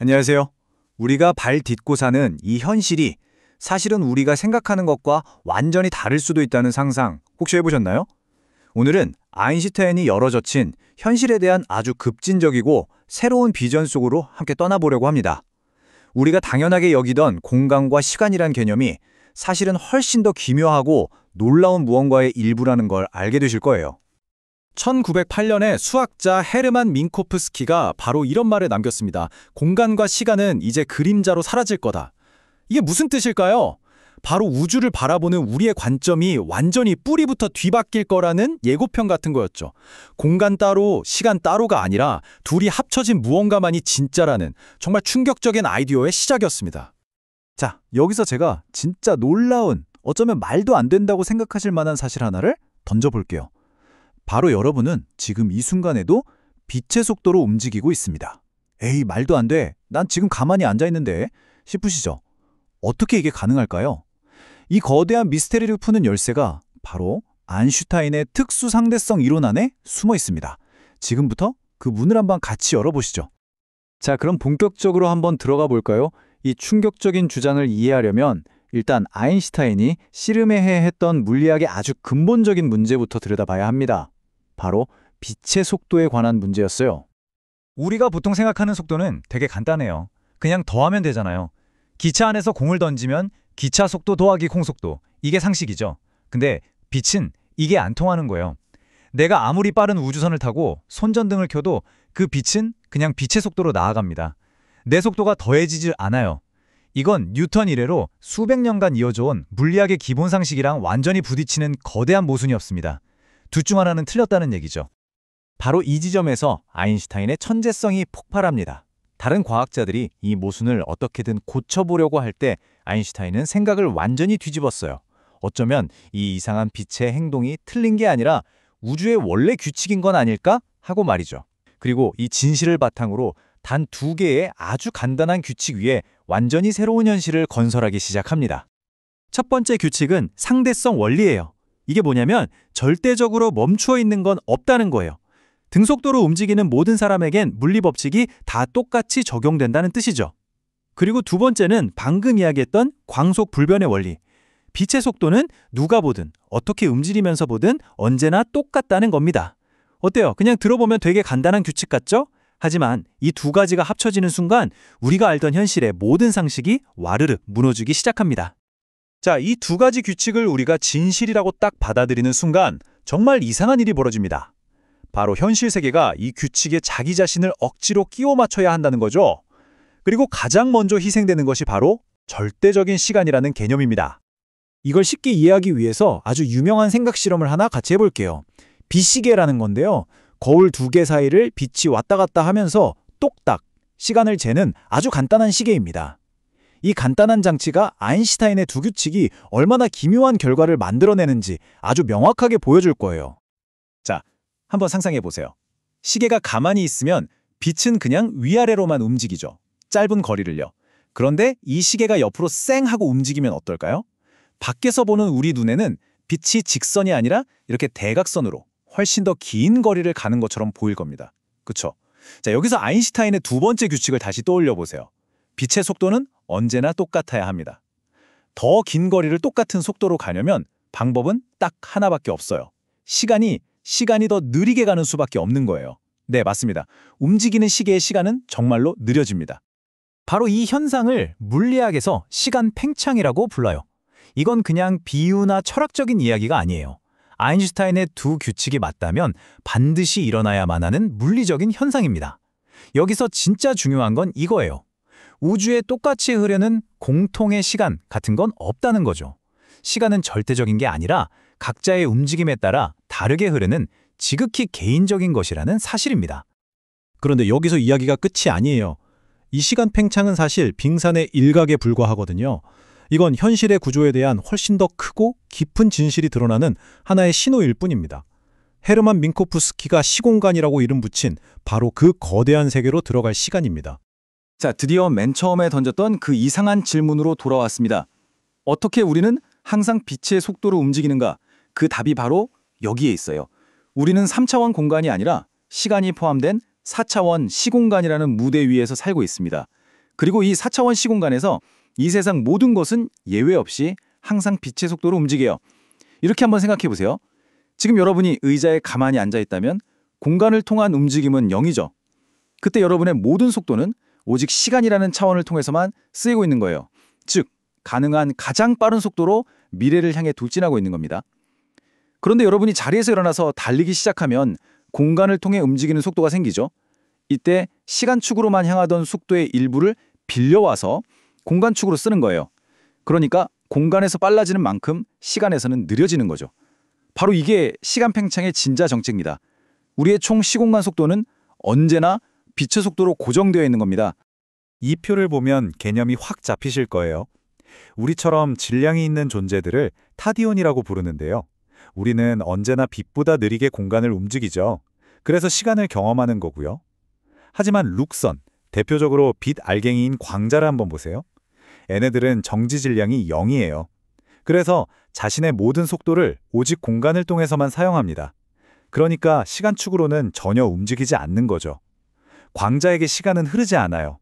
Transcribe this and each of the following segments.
안녕하세요. 우리가 발 딛고 사는 이 현실이 사실은 우리가 생각하는 것과 완전히 다를 수도 있다는 상상 혹시 해보셨나요? 오늘은 아인슈타인이 열어젖힌 현실에 대한 아주 급진적이고 새로운 비전 속으로 함께 떠나보려고 합니다. 우리가 당연하게 여기던 공간과 시간이란 개념이 사실은 훨씬 더 기묘하고 놀라운 무언가의 일부라는 걸 알게 되실 거예요. 1908년에 수학자 헤르만 민코프스키가 바로 이런 말을 남겼습니다. 공간과 시간은 이제 그림자로 사라질 거다. 이게 무슨 뜻일까요? 바로 우주를 바라보는 우리의 관점이 완전히 뿌리부터 뒤바뀔 거라는 예고편 같은 거였죠. 공간 따로, 시간 따로가 아니라 둘이 합쳐진 무언가만이 진짜라는 정말 충격적인 아이디어의 시작이었습니다. 자, 여기서 제가 진짜 놀라운, 어쩌면 말도 안 된다고 생각하실 만한 사실 하나를 던져볼게요. 바로 여러분은 지금 이 순간에도 빛의 속도로 움직이고 있습니다. 에이, 말도 안 돼. 난 지금 가만히 앉아있는데 싶으시죠? 어떻게 이게 가능할까요? 이 거대한 미스테리를 푸는 열쇠가 바로 아인슈타인의 특수 상대성 이론 안에 숨어 있습니다. 지금부터 그 문을 한번 같이 열어보시죠. 자, 그럼 본격적으로 한번 들어가 볼까요? 이 충격적인 주장을 이해하려면 일단 아인슈타인이 씨름에 했던 물리학의 아주 근본적인 문제부터 들여다봐야 합니다. 바로 빛의 속도에 관한 문제였어요. 우리가 보통 생각하는 속도는 되게 간단해요. 그냥 더하면 되잖아요. 기차 안에서 공을 던지면 기차 속도 더하기 콩속도, 이게 상식이죠. 근데 빛은 이게 안 통하는 거예요. 내가 아무리 빠른 우주선을 타고 손전등을 켜도 그 빛은 그냥 빛의 속도로 나아갑니다. 내 속도가 더해지질 않아요. 이건 뉴턴 이래로 수백 년간 이어져온 물리학의 기본 상식이랑 완전히 부딪히는 거대한 모순이었습니다. 둘 중 하나는 틀렸다는 얘기죠. 바로 이 지점에서 아인슈타인의 천재성이 폭발합니다. 다른 과학자들이 이 모순을 어떻게든 고쳐보려고 할 때 아인슈타인은 생각을 완전히 뒤집었어요. 어쩌면 이 이상한 빛의 행동이 틀린 게 아니라 우주의 원래 규칙인 건 아닐까? 하고 말이죠. 그리고 이 진실을 바탕으로 단 두 개의 아주 간단한 규칙 위에 완전히 새로운 현실을 건설하기 시작합니다. 첫 번째 규칙은 상대성 원리예요. 이게 뭐냐면 절대적으로 멈추어 있는 건 없다는 거예요. 등속도로 움직이는 모든 사람에겐 물리 법칙이 다 똑같이 적용된다는 뜻이죠. 그리고 두 번째는 방금 이야기했던 광속 불변의 원리. 빛의 속도는 누가 보든 어떻게 움직이면서 보든 언제나 똑같다는 겁니다. 어때요? 그냥 들어보면 되게 간단한 규칙 같죠? 하지만 이 두 가지가 합쳐지는 순간 우리가 알던 현실의 모든 상식이 와르르 무너지기 시작합니다. 자, 이 두 가지 규칙을 우리가 진실이라고 딱 받아들이는 순간 정말 이상한 일이 벌어집니다. 바로 현실 세계가 이 규칙에 자기 자신을 억지로 끼워 맞춰야 한다는 거죠. 그리고 가장 먼저 희생되는 것이 바로 절대적인 시간이라는 개념입니다. 이걸 쉽게 이해하기 위해서 아주 유명한 생각 실험을 하나 같이 해볼게요. 빛시계라는 건데요. 거울 두 개 사이를 빛이 왔다 갔다 하면서 똑딱 시간을 재는 아주 간단한 시계입니다. 이 간단한 장치가 아인슈타인의 두 규칙이 얼마나 기묘한 결과를 만들어내는지 아주 명확하게 보여줄 거예요. 자, 한번 상상해 보세요. 시계가 가만히 있으면 빛은 그냥 위아래로만 움직이죠. 짧은 거리를요. 그런데 이 시계가 옆으로 쌩 하고 움직이면 어떨까요? 밖에서 보는 우리 눈에는 빛이 직선이 아니라 이렇게 대각선으로 훨씬 더 긴 거리를 가는 것처럼 보일 겁니다. 그쵸? 자, 여기서 아인슈타인의 두 번째 규칙을 다시 떠올려 보세요. 빛의 속도는 언제나 똑같아야 합니다. 더 긴 거리를 똑같은 속도로 가려면 방법은 딱 하나밖에 없어요. 시간이 더 느리게 가는 수밖에 없는 거예요. 네, 맞습니다. 움직이는 시계의 시간은 정말로 느려집니다. 바로 이 현상을 물리학에서 시간 팽창이라고 불러요. 이건 그냥 비유나 철학적인 이야기가 아니에요. 아인슈타인의 두 규칙이 맞다면 반드시 일어나야만 하는 물리적인 현상입니다. 여기서 진짜 중요한 건 이거예요. 우주에 똑같이 흐르는 공통의 시간 같은 건 없다는 거죠. 시간은 절대적인 게 아니라 각자의 움직임에 따라 다르게 흐르는 지극히 개인적인 것이라는 사실입니다. 그런데 여기서 이야기가 끝이 아니에요. 이 시간 팽창은 사실 빙산의 일각에 불과하거든요. 이건 현실의 구조에 대한 훨씬 더 크고 깊은 진실이 드러나는 하나의 신호일 뿐입니다. 헤르만 민코프스키가 시공간이라고 이름 붙인 바로 그 거대한 세계로 들어갈 시간입니다. 자, 드디어 맨 처음에 던졌던 그 이상한 질문으로 돌아왔습니다. 어떻게 우리는 항상 빛의 속도로 움직이는가? 그 답이 바로 여기에 있어요. 우리는 3차원 공간이 아니라 시간이 포함된 4차원 시공간이라는 무대 위에서 살고 있습니다. 그리고 이 4차원 시공간에서 이 세상 모든 것은 예외 없이 항상 빛의 속도로 움직여요. 이렇게 한번 생각해 보세요. 지금 여러분이 의자에 가만히 앉아 있다면 공간을 통한 움직임은 0이죠. 그때 여러분의 모든 속도는 오직 시간이라는 차원을 통해서만 쓰이고 있는 거예요. 즉, 가능한 가장 빠른 속도로 미래를 향해 돌진하고 있는 겁니다. 그런데 여러분이 자리에서 일어나서 달리기 시작하면 공간을 통해 움직이는 속도가 생기죠. 이때 시간축으로만 향하던 속도의 일부를 빌려와서 공간축으로 쓰는 거예요. 그러니까 공간에서 빨라지는 만큼 시간에서는 느려지는 거죠. 바로 이게 시간 팽창의 진짜 정체입니다. 우리의 총 시공간 속도는 언제나 빛의 속도로 고정되어 있는 겁니다. 이 표를 보면 개념이 확 잡히실 거예요. 우리처럼 질량이 있는 존재들을 타디온이라고 부르는데요. 우리는 언제나 빛보다 느리게 공간을 움직이죠. 그래서 시간을 경험하는 거고요. 하지만 룩선, 대표적으로 빛 알갱이인 광자를 한번 보세요. 얘네들은 정지 질량이 0이에요. 그래서 자신의 모든 속도를 오직 공간을 통해서만 사용합니다. 그러니까 시간축으로는 전혀 움직이지 않는 거죠. 광자에게 시간은 흐르지 않아요.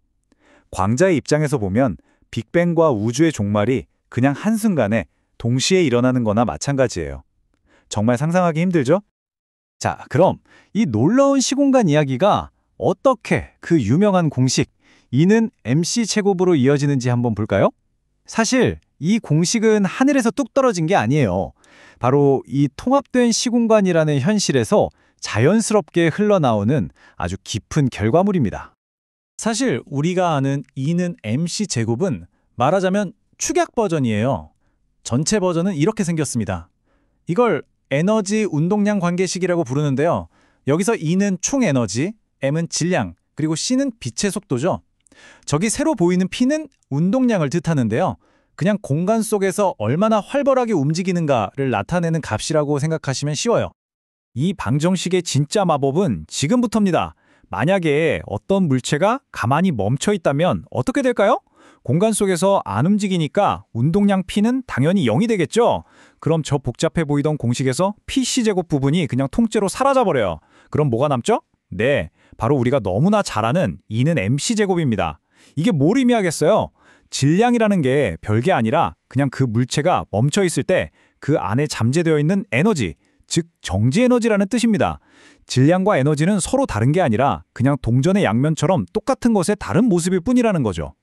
광자의 입장에서 보면 빅뱅과 우주의 종말이 그냥 한순간에 동시에 일어나는 거나 마찬가지예요. 정말 상상하기 힘들죠? 자, 그럼 이 놀라운 시공간 이야기가 어떻게 그 유명한 공식 E는 MC 제곱으로 이어지는지 한번 볼까요? 사실 이 공식은 하늘에서 뚝 떨어진 게 아니에요. 바로 이 통합된 시공간이라는 현실에서 자연스럽게 흘러나오는 아주 깊은 결과물입니다. 사실 우리가 아는 E는 MC 제곱은 말하자면 축약 버전이에요. 전체 버전은 이렇게 생겼습니다. 이걸 에너지 운동량 관계식이라고 부르는데요. 여기서 E는 총 에너지, M은 질량, 그리고 C는 빛의 속도죠. 저기 새로 보이는 P는 운동량을 뜻하는데요. 그냥 공간 속에서 얼마나 활발하게 움직이는가를 나타내는 값이라고 생각하시면 쉬워요. 이 방정식의 진짜 마법은 지금부터입니다. 만약에 어떤 물체가 가만히 멈춰 있다면 어떻게 될까요? 공간 속에서 안 움직이니까 운동량 P는 당연히 0이 되겠죠? 그럼 저 복잡해 보이던 공식에서 PC제곱 부분이 그냥 통째로 사라져버려요. 그럼 뭐가 남죠? 네, 바로 우리가 너무나 잘 아는 E는 MC제곱입니다. 이게 뭘 의미하겠어요? 질량이라는 게 별게 아니라 그냥 그 물체가 멈춰 있을 때 그 안에 잠재되어 있는 에너지, 즉 정지 에너지라는 뜻입니다. 질량과 에너지는 서로 다른 게 아니라 그냥 동전의 양면처럼 똑같은 것의 다른 모습일 뿐이라는 거죠.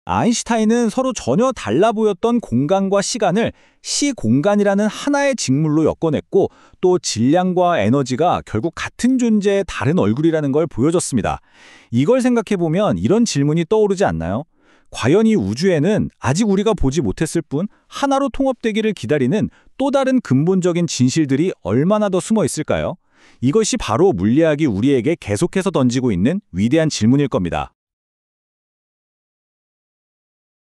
아인슈타인은 서로 전혀 달라 보였던 공간과 시간을 시공간이라는 하나의 직물로 엮어냈고 또 질량과 에너지가 결국 같은 존재의 다른 얼굴이라는 걸 보여줬습니다. 이걸 생각해보면 이런 질문이 떠오르지 않나요? 과연 이 우주에는 아직 우리가 보지 못했을 뿐 하나로 통합되기를 기다리는 또 다른 근본적인 진실들이 얼마나 더 숨어 있을까요? 이것이 바로 물리학이 우리에게 계속해서 던지고 있는 위대한 질문일 겁니다.